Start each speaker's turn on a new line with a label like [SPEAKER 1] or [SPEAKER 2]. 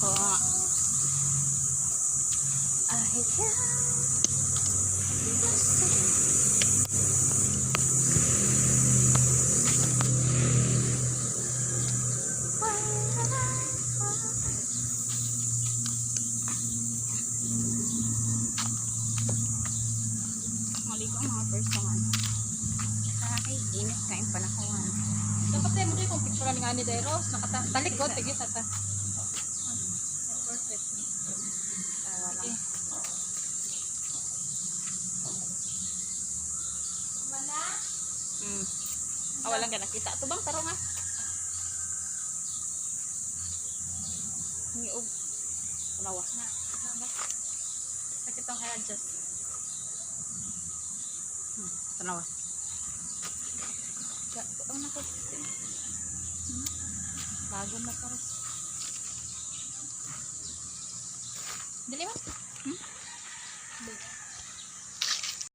[SPEAKER 1] ko. Ayan. Mali ko ang mga personal. Ay, init kain panahon.
[SPEAKER 2] Dapat tayo mo dito kung picture nga ni Dairos. Nakatalikod. Sige, tata. Perfect.
[SPEAKER 1] Tawa lang.
[SPEAKER 2] Mana?
[SPEAKER 1] Walang ka nakita. Ito bang taro nga? Niog. Tanawa.
[SPEAKER 2] Sakit ang i-adjust.
[SPEAKER 1] Tanawa. Ang nako. Bago na pares.
[SPEAKER 2] Dili ba?